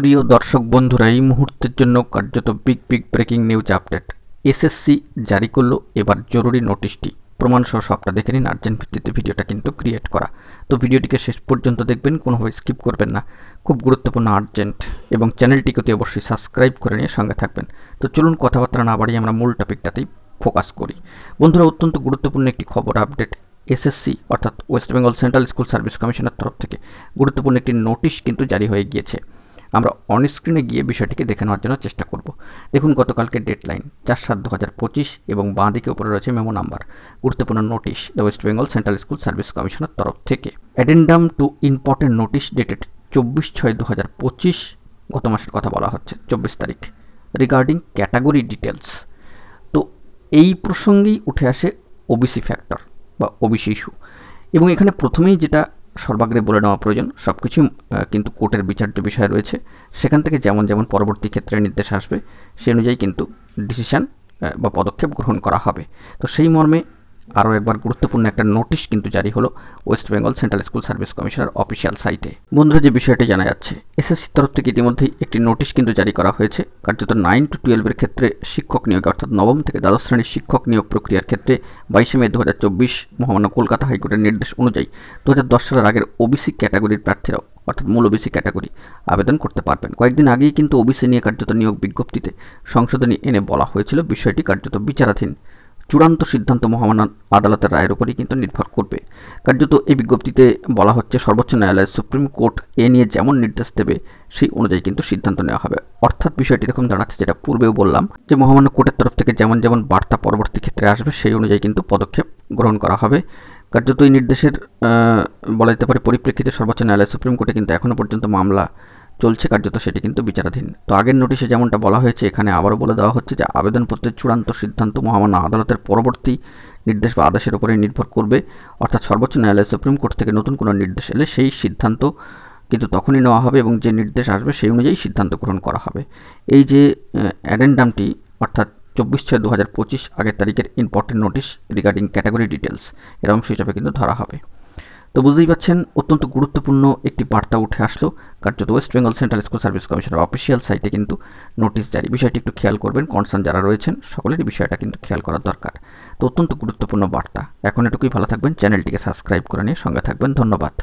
প্রিয় দর্শক বন্ধুরা, এই মুহূর্তের জন্য কার্যত big breaking news update. SSC জারি করলো এবার জরুরি নোটিশটি। প্রমাণ সহ সবটা দেখে নিন। আর্জেন্ট ভিত্তিতে ভিডিওটা কিন্তু ক্রিয়েট করা, তো ভিডিওটিকে শেষ পর্যন্ত দেখবেন, কোনোভাবে স্কিপ করবেন না। খুব গুরুত্বপূর্ণ, আর্জেন্ট, এবং চ্যানেলটিকে তো অবশ্যই সাবস্ক্রাইব করে নিয়ে সঙ্গে থাকবেন। তো চলুন কথাবার্তা না বাড়িয়ে আমরা মূল টপিকটাতেই ফোকাস করি। বন্ধুরা, অত্যন্ত গুরুত্বপূর্ণ একটি খবর আপডেট। এসএসসি অর্থাৎ West Bengal central school service কমিশনের তরফ থেকে গুরুত্বপূর্ণ একটি নোটিশ কিন্তু জারি হয়ে গিয়েছে। আমরা অন স্ক্রিনে গিয়ে বিষয়টিকে দেখে নেওয়ার জন্য চেষ্টা করব। দেখুন, গতকালকে ডেডলাইন 4/7/2025 এবং বাঁ দিকে উপরে রয়েছে মেমো নাম্বার। গুরুত্বপূর্ণ notice, the West Bengal central school service কমিশনের তরফ থেকে। Addendum to important notice dated 24/6/2025, গত মাসের কথা বলা হচ্ছে, 24 তারিখ, রিগার্ডিং ক্যাটাগরি ডিটেলস। তো এই প্রসঙ্গেই উঠে আসে ওবিসি ফ্যাক্টর বা ওবিসি ইস্যু, এবং এখানে প্রথমেই যেটা সর্বাগ্রে বলে নেওয়া প্রয়োজন, সব কিছুই কিন্তু কোর্টের বিচার্য বিষয় রয়েছে। সেখান থেকে যেমন পরবর্তী ক্ষেত্রে নির্দেশ আসবে, সেই অনুযায়ী কিন্তু ডিসিশন বা পদক্ষেপ গ্রহণ করা হবে। তো সেই মর্মে আরও একবার গুরুত্বপূর্ণ একটা নোটিশ কিন্তু জারি হলো West Bengal central school service কমিশনের অফিসিয়াল সাইটে। বন্ধুরা, যে বিষয়টি জানা যাচ্ছে, এসএসসির তরফ থেকে ইতিমধ্যেই একটি নোটিশ কিন্তু জারি করা হয়েছে। কার্যত 9 to 12 ক্ষেত্রে শিক্ষক নিয়োগ, অর্থাৎ নবম থেকে দ্বাদশ শ্রেণীর শিক্ষক নিয়োগ প্রক্রিয়ার ক্ষেত্রে 22 মে 2024 মহামান্য কলকাতা হাইকোর্টের নির্দেশ অনুযায়ী 2010 সালের আগের ওবিসি ক্যাটাগরির প্রার্থীরাও, অর্থাৎ মূল ওবিসি ক্যাটাগরি, আবেদন করতে পারবেন। কয়েকদিন আগেই কিন্তু ওবিসি নিয়ে কার্যত নিয়োগ বিজ্ঞপ্তিতে সংশোধনী এনে বলা হয়েছিল বিষয়টি কার্যত বিচারাধীন। চূড়ান্ত সিদ্ধান্ত মহামান্য আদালতের রায়ের উপরই কিন্তু নির্ভর করবে। কার্যত এই বিজ্ঞপ্তিতে বলা হচ্ছে, সর্বোচ্চ ন্যায়ালয়, সুপ্রিম কোর্ট এ নিয়ে যেমন নির্দেশ দেবে সেই অনুযায়ী কিন্তু সিদ্ধান্ত নেওয়া হবে। অর্থাৎ বিষয়টি এরকম দাঁড়াচ্ছে, যেটা পূর্বেও বললাম, যে মহামান্য কোর্টের তরফ থেকে যেমন বার্তা পরবর্তী ক্ষেত্রে আসবে সেই অনুযায়ী কিন্তু পদক্ষেপ গ্রহণ করা হবে। কার্যত এই নির্দেশের বলা যেতে পারে পরিপ্রেক্ষিতে সর্বোচ্চ ন্যায়ালয়, সুপ্রিম কোর্টে কিন্তু এখনও পর্যন্ত মামলা চলছে, কার্যত সেটি কিন্তু বিচারাধীন। তো আগের নোটিশে যেমনটা বলা হয়েছে, এখানে আবারও বলে দেওয়া হচ্ছে যে আবেদনপত্রের চূড়ান্ত সিদ্ধান্ত মহামান্য আদালতের পরবর্তী নির্দেশ বা আদেশের উপরে নির্ভর করবে। অর্থাৎ সর্বোচ্চ ন্যায়ালয়, সুপ্রিম কোর্ট থেকে নতুন কোনো নির্দেশ এলে সেই সিদ্ধান্ত কিন্তু তখনই নেওয়া হবে, এবং যে নির্দেশ আসবে সেই অনুযায়ী সিদ্ধান্ত গ্রহণ করা হবে। এই যে অ্যাডেন্ডামটি, অর্থাৎ 24/6/2025 আগের তারিখের important notice regarding category details, এর অংশ হিসাবে কিন্তু ধরা হবে। তো বুঝতেই পারছেন, অত্যন্ত গুরুত্বপূর্ণ একটি বার্তা উঠে আসলো। কার্যত West Bengal central school service কমিশনের অফিসিয়াল সাইটে কিন্তু নোটিশ জারি। বিষয়টি একটু খেয়াল করবেন, কনসার্ন যারা রয়েছেন সকলেরই বিষয়টা কিন্তু খেয়াল করা দরকার। তো অত্যন্ত গুরুত্বপূর্ণ বার্তা। এখন এটুকুই, ভালো থাকবেন, চ্যানেলটিকে সাবস্ক্রাইব করে নিয়ে সঙ্গে থাকবেন। ধন্যবাদ।